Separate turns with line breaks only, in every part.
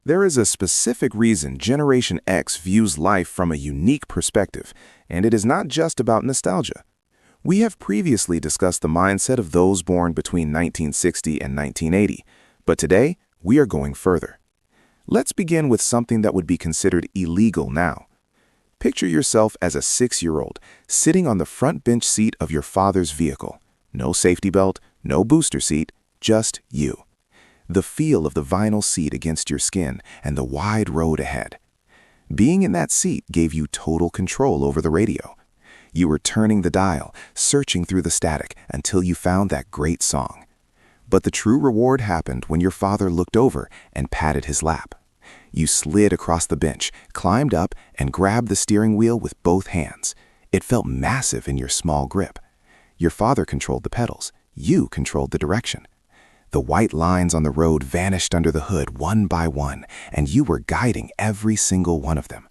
There is a specific reason Generation X views life from a unique perspective, and it is not just about nostalgia. We have previously discussed the mindset of those born between 1960 and 1980, but today we are going further. Let's begin with something that would be considered illegal now. Picture yourself as a 6-year-old sitting on the front bench seat of your father's vehicle. No safety belt, no booster seat, just you. The feel of the vinyl seat against your skin and the wide road ahead. Being in that seat gave you total control over the radio. You were turning the dial, searching through the static until you found that great song. But the true reward happened when your father looked over and patted his lap. You slid across the bench, climbed up, and grabbed the steering wheel with both hands. It felt massive in your small grip. Your father controlled the pedals. You controlled the direction. The white lines on the road vanished under the hood one by one, and you were guiding every single one of them.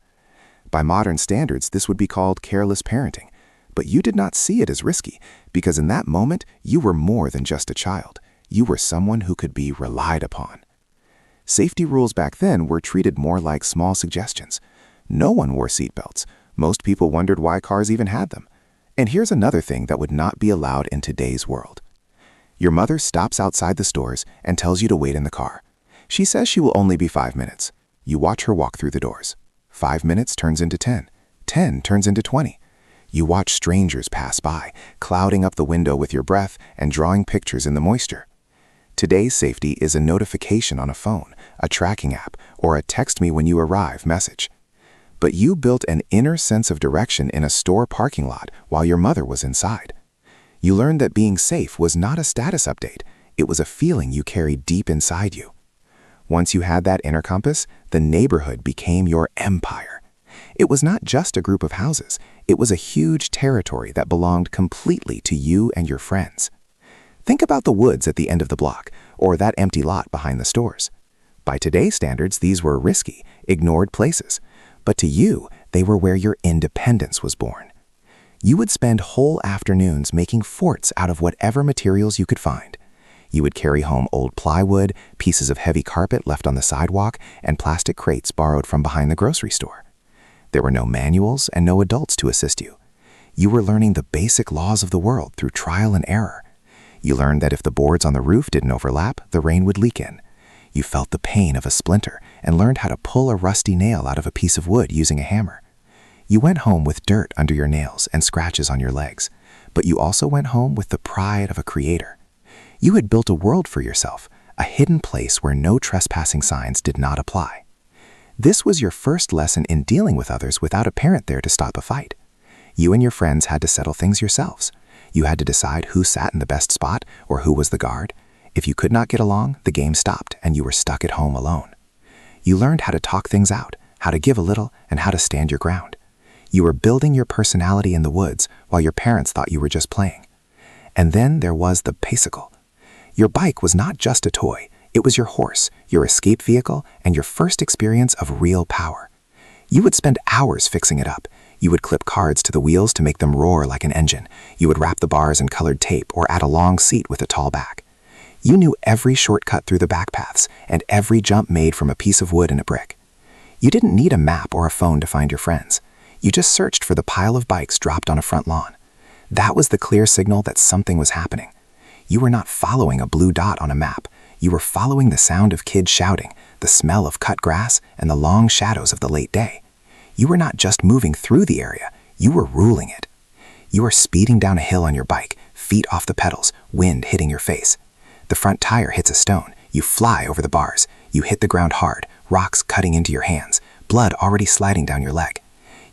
By modern standards, this would be called careless parenting. But you did not see it as risky, because in that moment, you were more than just a child. You were someone who could be relied upon. Safety rules back then were treated more like small suggestions. No one wore seatbelts. Most people wondered why cars even had them. And here's another thing that would not be allowed in today's world. Your mother stops outside the stores and tells you to wait in the car. She says she will only be 5 minutes. You watch her walk through the doors. 5 minutes turns into 10. 10 turns into 20. You watch strangers pass by, clouding up the window with your breath and drawing pictures in the moisture. Today's safety is a notification on a phone, a tracking app, or a text me when you arrive message. But you built an inner sense of direction in a store parking lot while your mother was inside. You learned that being safe was not a status update. It was a feeling you carried deep inside you. Once you had that inner compass, the neighborhood became your empire. It was not just a group of houses. It was a huge territory that belonged completely to you and your friends. Think about the woods at the end of the block, or that empty lot behind the stores. By today's standards, these were risky, ignored places. But to you, they were where your independence was born. You would spend whole afternoons making forts out of whatever materials you could find. You would carry home old plywood, pieces of heavy carpet left on the sidewalk, and plastic crates borrowed from behind the grocery store. There were no manuals and no adults to assist you. You were learning the basic laws of the world through trial and error. You learned that if the boards on the roof didn't overlap, the rain would leak in. You felt the pain of a splinter and learned how to pull a rusty nail out of a piece of wood using a hammer. You went home with dirt under your nails and scratches on your legs, but you also went home with the pride of a creator. You had built a world for yourself, a hidden place where no trespassing signs did not apply. This was your first lesson in dealing with others without a parent there to stop a fight. You and your friends had to settle things yourselves. You had to decide who sat in the best spot or who was the guard. If you could not get along, the game stopped and you were stuck at home alone. You learned how to talk things out, how to give a little, and how to stand your ground. You were building your personality in the woods while your parents thought you were just playing. And then there was the bicycle. Your bike was not just a toy. It was your horse, your escape vehicle, and your first experience of real power. You would spend hours fixing it up. You would clip cards to the wheels to make them roar like an engine. You would wrap the bars in colored tape or add a long seat with a tall back. You knew every shortcut through the back paths and every jump made from a piece of wood and a brick. You didn't need a map or a phone to find your friends. You just searched for the pile of bikes dropped on a front lawn. That was the clear signal that something was happening. You were not following a blue dot on a map. You were following the sound of kids shouting, the smell of cut grass, and the long shadows of the late day. You were not just moving through the area, you were ruling it. You were speeding down a hill on your bike, feet off the pedals, wind hitting your face. The front tire hits a stone, you fly over the bars. You hit the ground hard, rocks cutting into your hands, blood already sliding down your leg.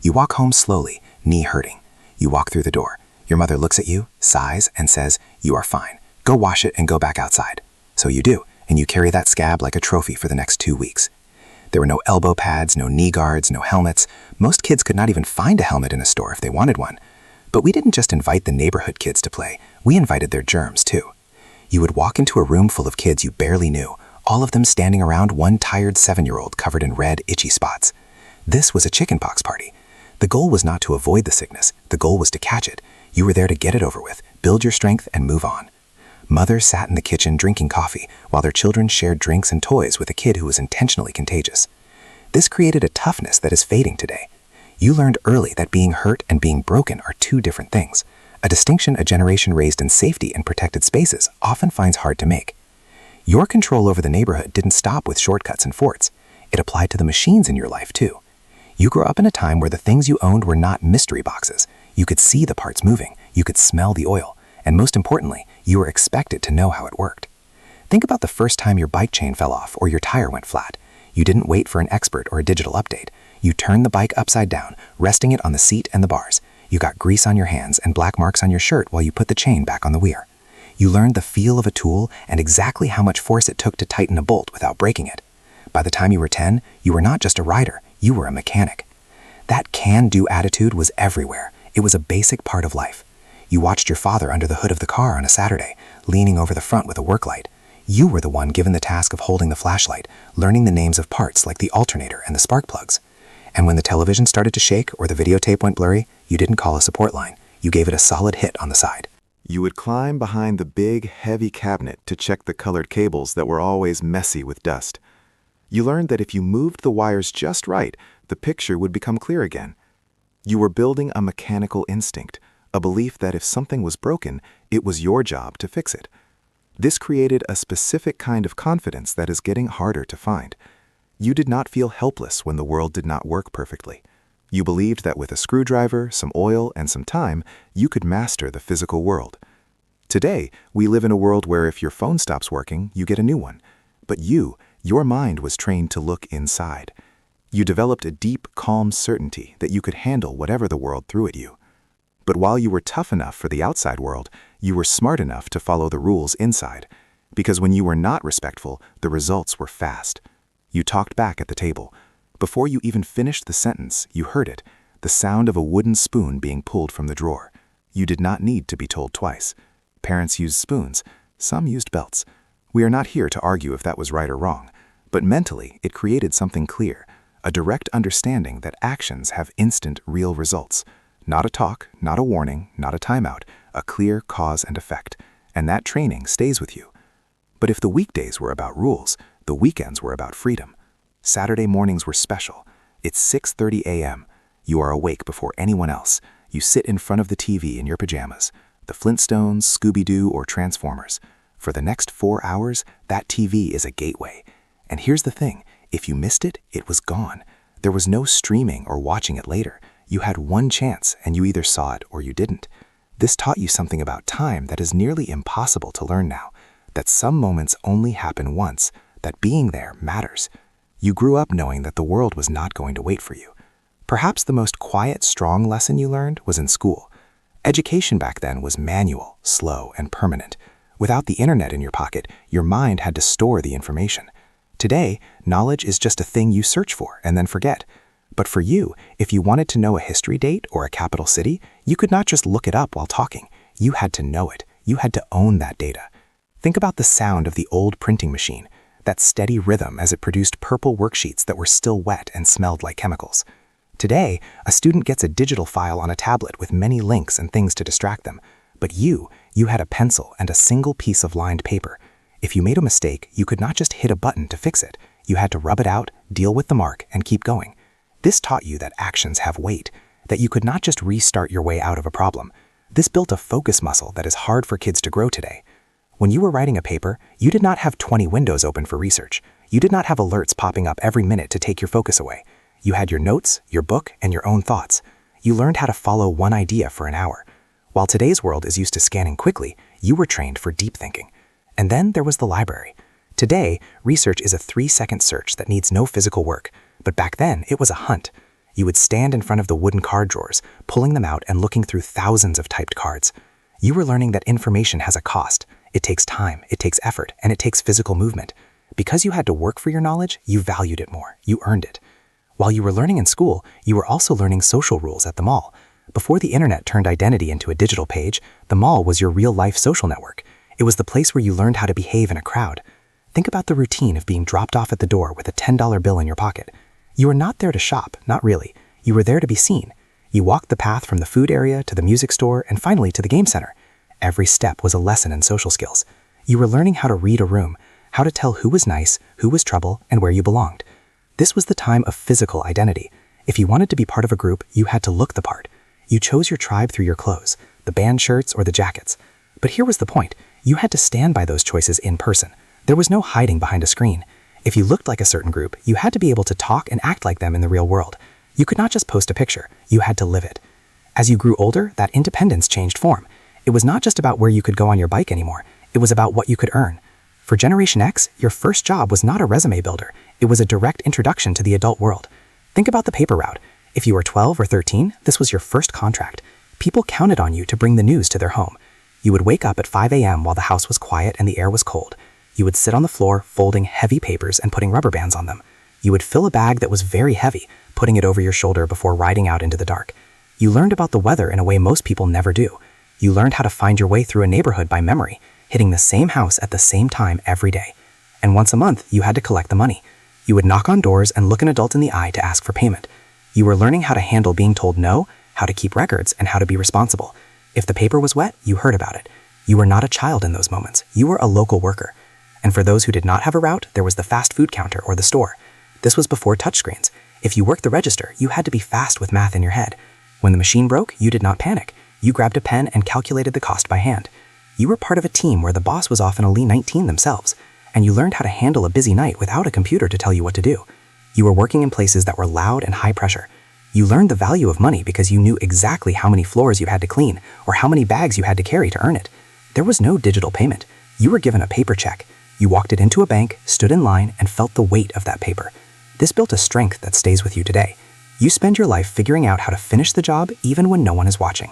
You walk home slowly, knee hurting. You walk through the door. Your mother looks at you, sighs, and says, "You are fine. Go wash it and go back outside." So you do, and you carry that scab like a trophy for the next 2 weeks. There were no elbow pads, no knee guards, no helmets. Most kids could not even find a helmet in a store if they wanted one. But we didn't just invite the neighborhood kids to play. We invited their germs, too. You would walk into a room full of kids you barely knew, all of them standing around one tired 7-year-old covered in red, itchy spots. This was a chickenpox party. The goal was not to avoid the sickness. The goal was to catch it. You were there to get it over with, build your strength, and move on.
Mothers sat in the kitchen drinking coffee, while their children shared drinks and toys with a kid who was intentionally contagious. This created a toughness that is fading today. You learned early that being hurt and being broken are two different things, a distinction a generation raised in safety and protected spaces often finds hard to make. Your control over the neighborhood didn't stop with shortcuts and forts. It applied to the machines in your life, too. You grew up in a time where the things you owned were not mystery boxes. You could see the parts moving, you could smell the oil, and most importantly, you were expected to know how it worked. Think about the first time your bike chain fell off or your tire went flat. You didn't wait for an expert or a digital update. You turned the bike upside down, resting it on the seat and the bars. You got grease on your hands and black marks on your shirt while you put the chain back on the wheel. You learned the feel of a tool and exactly how much force it took to tighten a bolt without breaking it. By the time you were 10, you were not just a rider, you were a mechanic. That can-do attitude was everywhere. It was a basic part of life. You watched your father under the hood of the car on a Saturday, leaning over the front with a work light. You were the one given the task of holding the flashlight, learning the names of parts like the alternator and the spark plugs. And when the television started to shake or the videotape went blurry, you didn't call a support line. You gave it a solid hit on the side.
You would climb behind the big, heavy cabinet to check the colored cables that were always messy with dust. You learned that if you moved the wires just right, the picture would become clear again. You were building a mechanical instinct, a belief that if something was broken, it was your job to fix it. This created a specific kind of confidence that is getting harder to find. You did not feel helpless when the world did not work perfectly. You believed that with a screwdriver, some oil, and some time, you could master the physical world. Today, we live in a world where if your phone stops working, you get a new one. But your mind was trained to look inside. You developed a deep, calm certainty that you could handle whatever the world threw at you. But while you were tough enough for the outside world, you were smart enough to follow the rules inside. Because when you were not respectful, the results were fast. You talked back at the table. Before you even finished the sentence, you heard it, the sound of a wooden spoon being pulled from the drawer. You did not need to be told twice. Parents used spoons. Some used belts. We are not here to argue if that was right or wrong. But mentally, it created something clear, a direct understanding that actions have instant, real results. Not a talk, not a warning, not a timeout, a clear cause and effect. And that training stays with you. But if the weekdays were about rules, the weekends were about freedom. Saturday mornings were special. It's 6:30 a.m. You are awake before anyone else. You sit in front of the TV in your pajamas. The Flintstones, Scooby-Doo, or Transformers. For the next 4 hours, that TV is a gateway. And here's the thing, if you missed it, it was gone. There was no streaming or watching it later. You had one chance, and you either saw it or you didn't. This taught you something about time that is nearly impossible to learn now, that some moments only happen once, that being there matters. You grew up knowing that the world was not going to wait for you. Perhaps the most quiet, strong lesson you learned was in school. Education back then was manual, slow, and permanent. Without the internet in your pocket, your mind had to store the information. Today, knowledge is just a thing you search for and then forget. But for you, if you wanted to know a history date or a capital city, you could not just look it up while talking. You had to know it. You had to own that data. Think about the sound of the old printing machine, that steady rhythm as it produced purple worksheets that were still wet and smelled like chemicals. Today, a student gets a digital file on a tablet with many links and things to distract them. But you had a pencil and a single piece of lined paper. If you made a mistake, you could not just hit a button to fix it. You had to rub it out, deal with the mark, and keep going. This taught you that actions have weight, that you could not just restart your way out of a problem. This built a focus muscle that is hard for kids to grow today. When you were writing a paper, you did not have 20 windows open for research. You did not have alerts popping up every minute to take your focus away. You had your notes, your book, and your own thoughts. You learned how to follow one idea for an hour. While today's world is used to scanning quickly, you were trained for deep thinking. And then there was the library. Today, research is a 3-second search that needs no physical work. But back then, it was a hunt. You would stand in front of the wooden card drawers, pulling them out and looking through thousands of typed cards. You were learning that information has a cost. It takes time, it takes effort, and it takes physical movement. Because you had to work for your knowledge, you valued it more. You earned it. While you were learning in school, you were also learning social rules at the mall. Before the internet turned identity into a digital page, the mall was your real-life social network. It was the place where you learned how to behave in a crowd. Think about the routine of being dropped off at the door with a $10 bill in your pocket. You were not there to shop, not really. You were there to be seen. You walked the path from the food area to the music store and finally to the game center. Every step was a lesson in social skills.
You were learning how to read a room, how to tell who was nice, who was trouble, and where you belonged. This was the time of physical identity. If you wanted to be part of a group, you had to look the part. You chose your tribe through your clothes, the band shirts or the jackets. But here was the point. You had to stand by those choices in person. There was no hiding behind a screen. If you looked like a certain group, you had to be able to talk and act like them in the real world. You could not just post a picture, you had to live it. As you grew older, that independence changed form. It was not just about where you could go on your bike anymore, it was about what you could earn. For Generation X, your first job was not a resume builder, it was a direct introduction to the adult world. Think about the paper route. If you were 12 or 13, this was your first contract. People counted on you to bring the news to their home. You would wake up at 5 a.m. while the house was quiet and the air was cold. You would sit on the floor folding heavy papers and putting rubber bands on them. You would fill a bag that was very heavy, putting it over your shoulder before riding out into the dark. You learned about the weather in a way most people never do. You learned how to find your way through a neighborhood by memory, hitting the same house at the same time every day. And once a month, you had to collect the money. You would knock on doors and look an adult in the eye to ask for payment. You were learning how to handle being told no, how to keep records, and how to be responsible. If the paper was wet, you heard about it. You were not a child in those moments. You were a local worker. And for those who did not have a route, there was the fast food counter or the store. This was before touchscreens. If you worked the register, you had to be fast with math in your head. When the machine broke, you did not panic. You grabbed a pen and calculated the cost by hand. You were part of a team where the boss was often a lean 19 themselves, and you learned how to handle a busy night without a computer to tell you what to do. You were working in places that were loud and high pressure. You learned the value of money because you knew exactly how many floors you had to clean or how many bags you had to carry to earn it. There was no digital payment. You were given a paper check. You walked it into a bank, stood in line, and felt the weight of that paper. This built a strength that stays with you today. You spend your life figuring out how to finish the job even when no one is watching.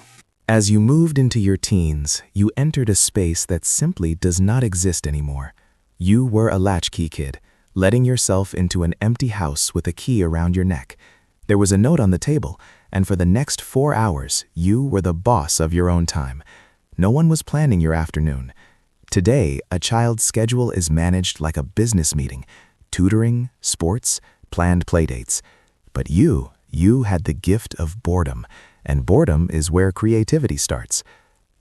As you moved into your teens, you entered a space that simply does not exist anymore. You were a latchkey kid, letting yourself into an empty house with a key around your neck. There was a note on the table, and for the next 4 hours, you were the boss of your own time. No one was planning your afternoon. Today, a child's schedule is managed like a business meeting: tutoring, sports, planned playdates. But you had the gift of boredom, and boredom is where creativity starts.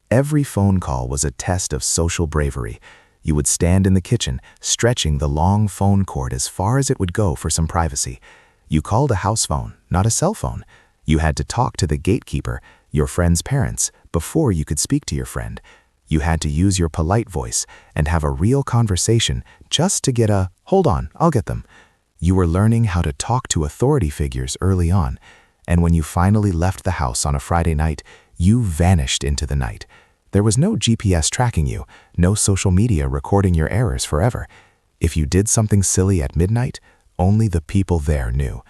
Every phone call was a test of social bravery. You would stand in the kitchen, stretching the long phone cord as far as it would go for some privacy. You called a house phone, not a cell phone. You had to talk to the gatekeeper, your friend's parents, before you could speak to your friend. You had to use your polite voice and have a real conversation just to get a, "Hold on, I'll get them." You were learning how to talk to authority figures early on, and when you finally left the house on a Friday night, you vanished into the night. There was no GPS tracking you, no social media recording your errors forever. If you did something silly at midnight, only the people there knew.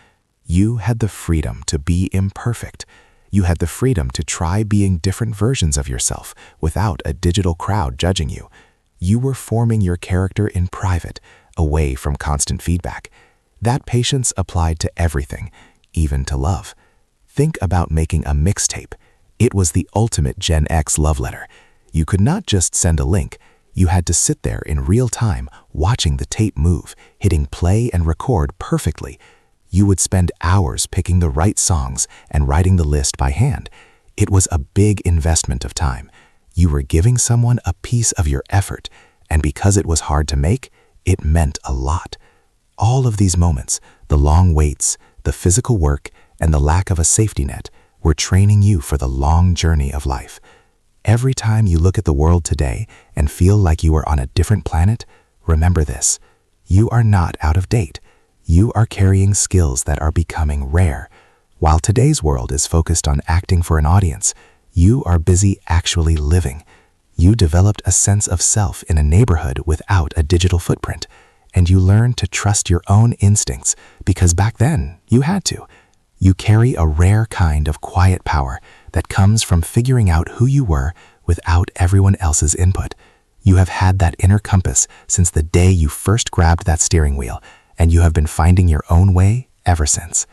You had the freedom to be imperfect. You had the freedom to try being different versions of yourself without a digital crowd judging you. You were forming your character in private, away from constant feedback. That patience applied to everything, even to love. Think about making a mixtape. It was the ultimate Gen X love letter. You could not just send a link. You had to sit there in real time, watching the tape move, hitting play and record perfectly. You would spend hours picking the right songs and writing the list by hand. It was a big investment of time. You were giving someone a piece of your effort, and because it was hard to make, it meant a lot. All of these moments, the long waits, the physical work, and the lack of a safety net, were training you for the long journey of life. Every time you look at the world today and feel like you are on a different planet, remember this: you are not out of date. You are carrying skills that are becoming rare. While today's world is focused on acting for an audience, you are busy actually living. You developed a sense of self in a neighborhood without a digital footprint, and you learned to trust your own instincts because back then you had to. You carry a rare kind of quiet power that comes from figuring out who you were without everyone else's input. You have had that inner compass since the day you first grabbed that steering wheel, and you have been finding your own way ever since.